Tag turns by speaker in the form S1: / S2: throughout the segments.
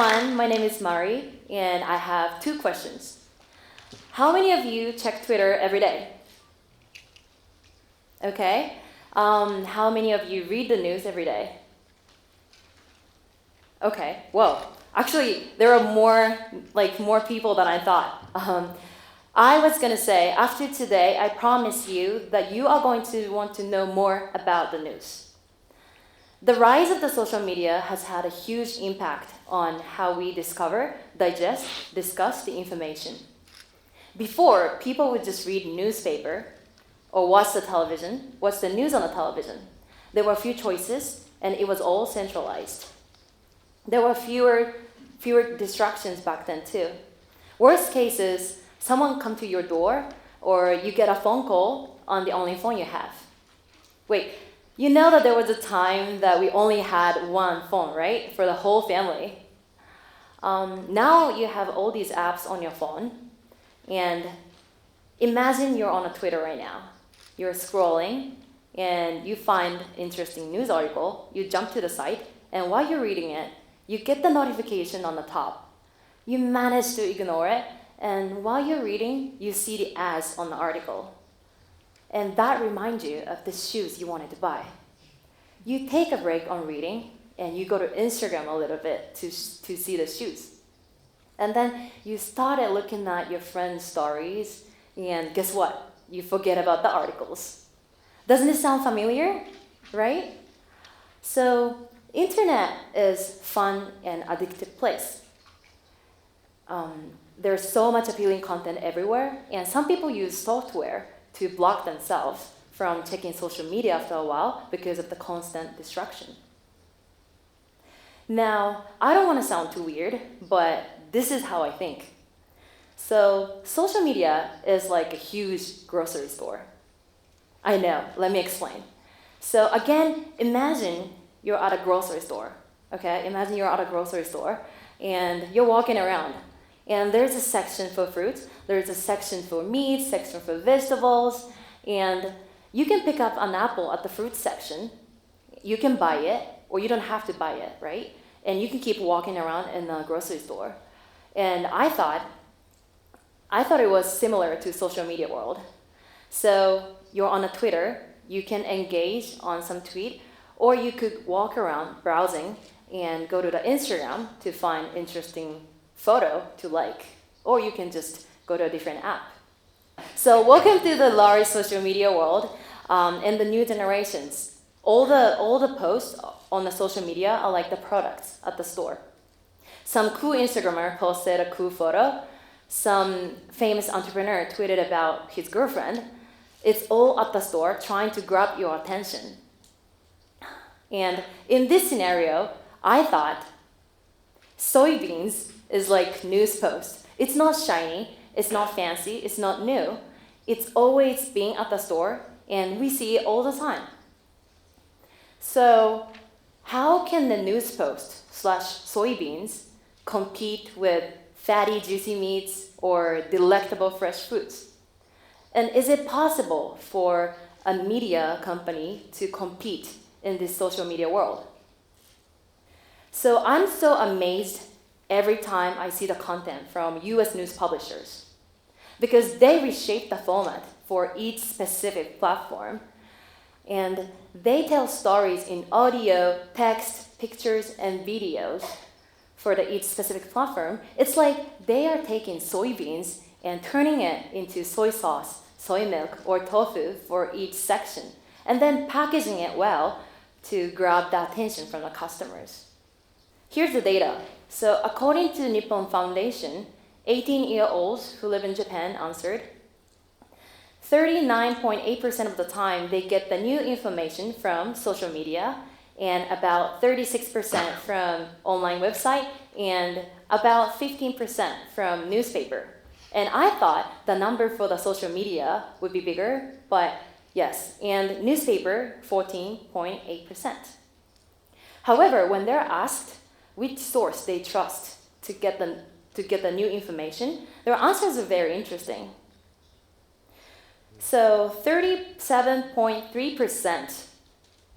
S1: everyone, my name is Mari, and I have two questions. How many of you check Twitter every day? Okay. How many of you read the news every day? Okay, well, actually, there are more people than I thought. I was going to say, after today, I promise you that you are going to want to know more about the news. The rise of the social media has had a huge impact on how we discover, digest, discuss the information. Before, people would just read newspaper or watch the television, watch the news on the television. There were few choices, and it was all centralized. There were fewer distractions back then too. Worst case is someone come to your door, or you get a phone call on the only phone you have. Wait, you know that there was a time that we only had one phone, right? For the whole family. Now you have all these apps on your phone, and imagine you're on a Twitter right now. You're scrolling, and you find interesting news article. You jump to the site, and while you're reading it, you get the notification on the top. You manage to ignore it, and while you're reading, you see the ads on the article. And that reminds you of the shoes you wanted to buy. You take a break on reading, and you go to Instagram a little bit to see the shoes. And then you started looking at your friends' stories, and guess what? You forget about the articles. Doesn't it sound familiar, right? So, internet is fun and addictive place. There's so much appealing content everywhere, and some people use software to block themselves from checking social media after a while because of the constant distraction. Now, I don't want to sound too weird, but this is how I think. So, social media is like a huge grocery store. I know, let me explain. So again, imagine you're at a grocery store, okay? Imagine you're at a grocery store, and you're walking around. And there's a section for fruits, there's a section for meat, section for vegetables, and you can pick up an apple at the fruit section. You can buy it, or you don't have to buy it, right? And you can keep walking around in the grocery store. And I thought it was similar to social media world. So you're on a Twitter, you can engage on some tweet, or you could walk around browsing and go to the Instagram to find interesting photo to like, or you can just go to a different app. So welcome to the large social media world and the new generations. All the posts on the social media are like the products at the store. Some cool Instagrammer posted a cool photo. Some famous entrepreneur tweeted about his girlfriend. It's all at the store trying to grab your attention. And in this scenario, I thought soybeans is like news post. It's not shiny, it's not fancy, it's not new. It's always being at the store, and we see it all the time. So how can the news post / soybeans compete with fatty, juicy meats or delectable fresh foods? And is it possible for a media company to compete in this social media world? So I'm so amazed every time I see the content from US news publishers, because they reshape the format for each specific platform, and they tell stories in audio, text, pictures, and videos for each specific platform. It's like they are taking soybeans and turning it into soy sauce, soy milk, or tofu for each section, and then packaging it well to grab the attention from the customers. Here's the data. So according to the Nippon Foundation, 18-year-olds who live in Japan answered, 39.8% of the time they get the new information from social media, and about 36% from online website, and about 15% from newspaper. And I thought the number for the social media would be bigger, but yes, and newspaper, 14.8%. However, when they're asked which source they trust to get the new information, their answers are very interesting. So 37.3%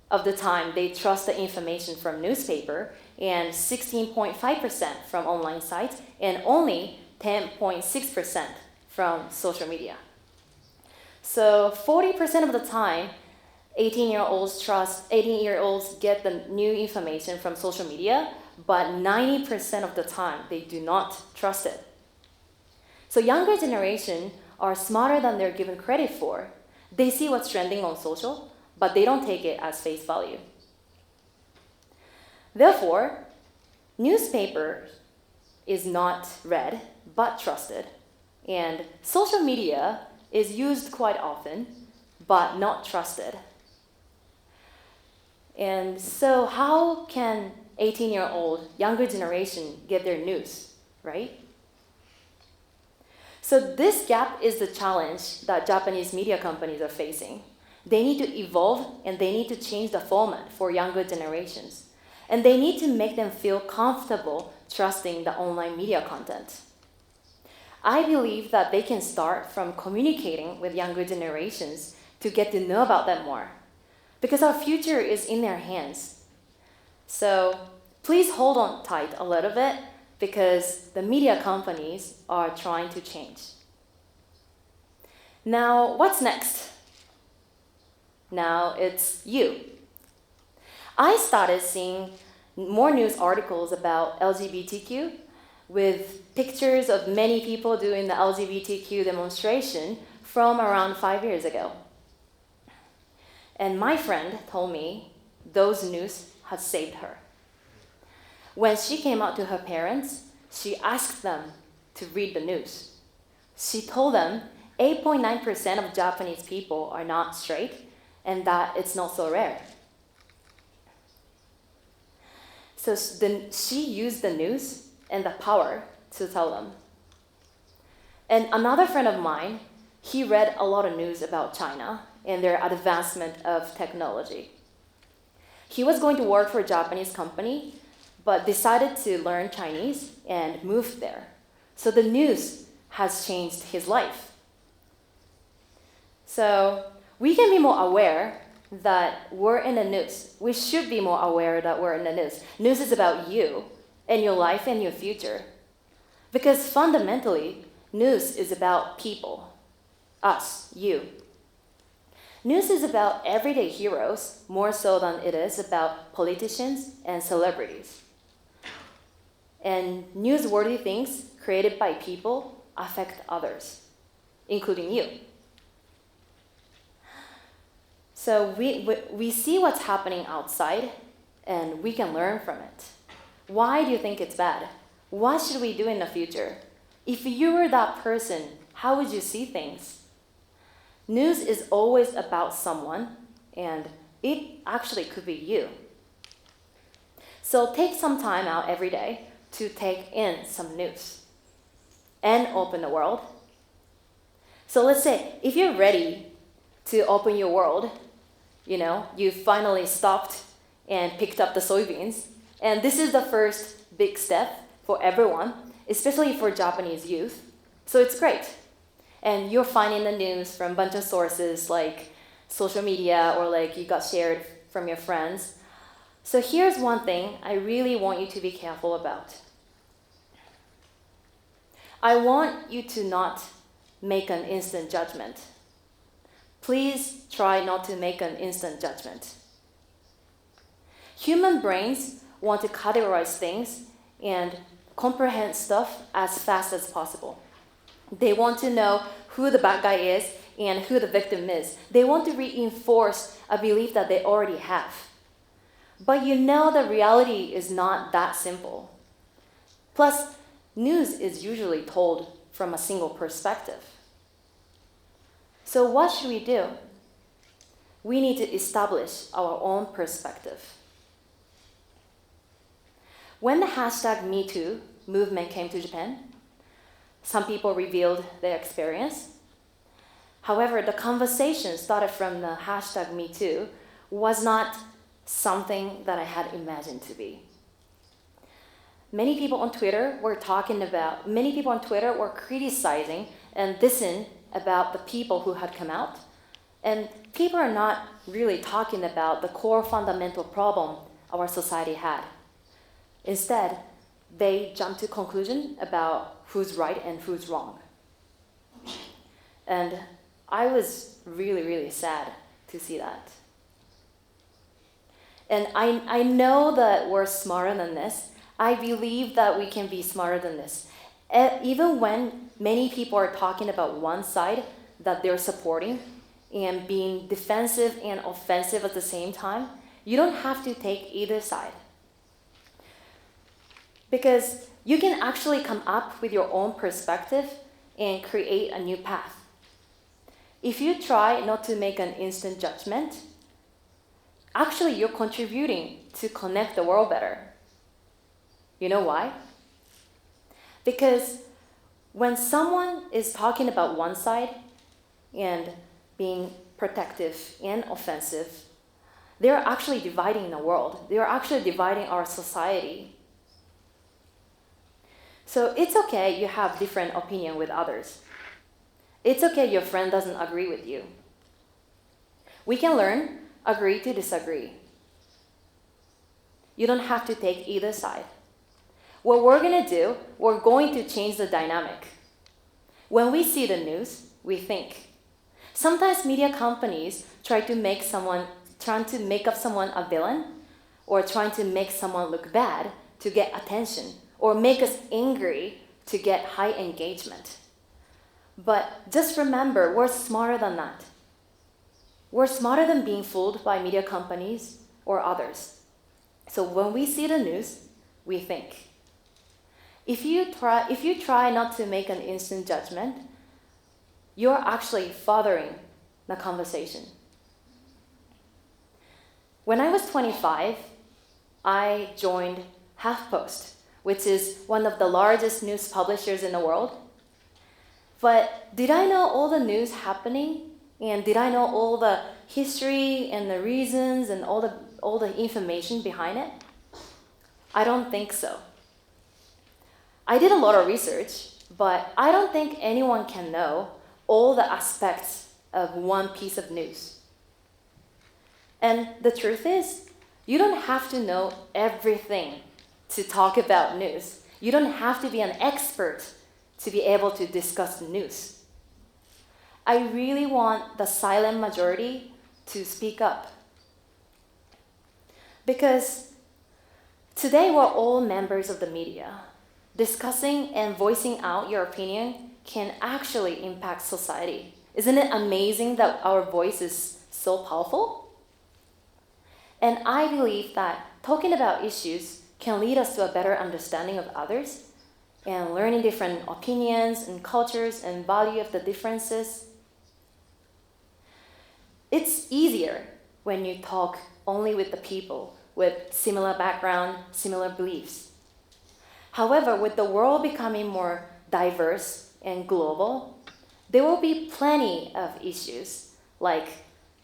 S1: of the time they trust the information from newspaper, and 16.5% from online sites, and only 10.6% from social media. So 40% of the time, 18-year-olds get the new information from social media, but 90% of the time, they do not trust it. So younger generation are smarter than they're given credit for. They see what's trending on social, but they don't take it as face value. Therefore, newspaper is not read, but trusted. And social media is used quite often, but not trusted. And so how can 18-year-old younger generation get their news, right? So this gap is the challenge that Japanese media companies are facing. They need to evolve and they need to change the format for younger generations. And they need to make them feel comfortable trusting the online media content. I believe that they can start from communicating with younger generations to get to know about them more, because our future is in their hands. So please hold on tight a little bit, because the media companies are trying to change. Now, what's next? Now it's you. I started seeing more news articles about LGBTQ with pictures of many people doing the LGBTQ demonstration from around 5 years ago. And my friend told me those news had saved her. When she came out to her parents, she asked them to read the news. She told them 8.9% of Japanese people are not straight and that it's not so rare. So then she used the news and the power to tell them. And another friend of mine, he read a lot of news about China and their advancement of technology. He was going to work for a Japanese company, but decided to learn Chinese and moved there. So the news has changed his life. So we can be more aware that we're in the news. We should be more aware that we're in the news. News is about you and your life and your future. Because fundamentally, news is about people, us, you. News is about everyday heroes more so than it is about politicians and celebrities. And newsworthy things created by people affect others, including you. So we see what's happening outside, and we can learn from it. Why do you think it's bad? What should we do in the future? If you were that person, how would you see things? News is always about someone, and it actually could be you. So take some time out every day to take in some news and open the world. So let's say if you're ready to open your world, you finally stopped and picked up the soybeans, and this is the first big step for everyone, especially for Japanese youth. So it's great. And you're finding the news from a bunch of sources like social media or like you got shared from your friends. So here's one thing I really want you to be careful about. I want you to not make an instant judgment. Please try not to make an instant judgment. Human brains want to categorize things and comprehend stuff as fast as possible. They want to know who the bad guy is and who the victim is. They want to reinforce a belief that they already have. But the reality is not that simple. Plus, news is usually told from a single perspective. So what should we do? We need to establish our own perspective. When the hashtag #MeToo movement came to Japan, some people revealed their experience. However, the conversation started from the hashtag #MeToo was not something that I had imagined to be. Many people on Twitter were criticizing and dissing about the people who had come out. And people are not really talking about the core fundamental problem our society had. Instead, they jump to conclusion about who's right and who's wrong. And I was really, really sad to see that. And I know that we're smarter than this. I believe that we can be smarter than this. Even when many people are talking about one side that they're supporting and being defensive and offensive at the same time, you don't have to take either side. Because you can actually come up with your own perspective and create a new path. If you try not to make an instant judgment, actually you're contributing to connect the world better. You know why? Because when someone is talking about one side and being protective and offensive, they're actually dividing the world. They're actually dividing our society. So it's okay you have different opinion with others. It's okay your friend doesn't agree with you. We can learn, agree to disagree. You don't have to take either side. What we're going to do, we're going to change the dynamic. When we see the news, we think. Sometimes media companies trying to make up someone a villain, or trying to make someone look bad to get attention, or make us angry to get high engagement. But just remember, we're smarter than that. We're smarter than being fooled by media companies or others. So when we see the news, we think. If you try not to make an instant judgment, you're actually furthering the conversation. When I was 25, I joined HuffPost, which is one of the largest news publishers in the world. But did I know all the news happening? And did I know all the history and the reasons and all the information behind it? I don't think so. I did a lot of research, but I don't think anyone can know all the aspects of one piece of news. And the truth is, you don't have to know everything to talk about news. You don't have to be an expert to be able to discuss news. I really want the silent majority to speak up. Because today we're all members of the media. Discussing and voicing out your opinion can actually impact society. Isn't it amazing that our voice is so powerful? And I believe that talking about issues can lead us to a better understanding of others and learning different opinions and cultures and value of the differences. It's easier when you talk only with the people with similar background, similar beliefs. However, with the world becoming more diverse and global, there will be plenty of issues like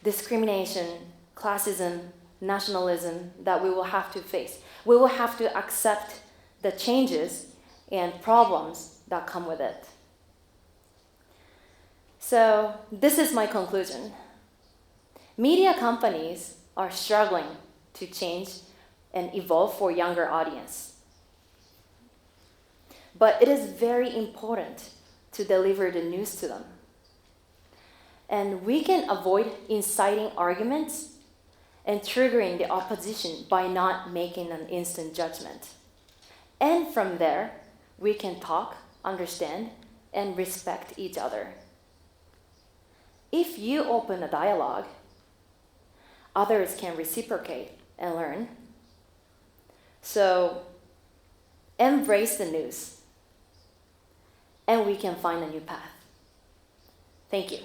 S1: discrimination, classism, nationalism that we will have to face. We will have to accept the changes and problems that come with it. So this is my conclusion. Media companies are struggling to change and evolve for younger audience. But it is very important to deliver the news to them. And we can avoid inciting arguments and triggering the opposition by not making an instant judgment. And from there, we can talk, understand, and respect each other. If you open a dialogue, others can reciprocate and learn. So embrace the news, and we can find a new path. Thank you.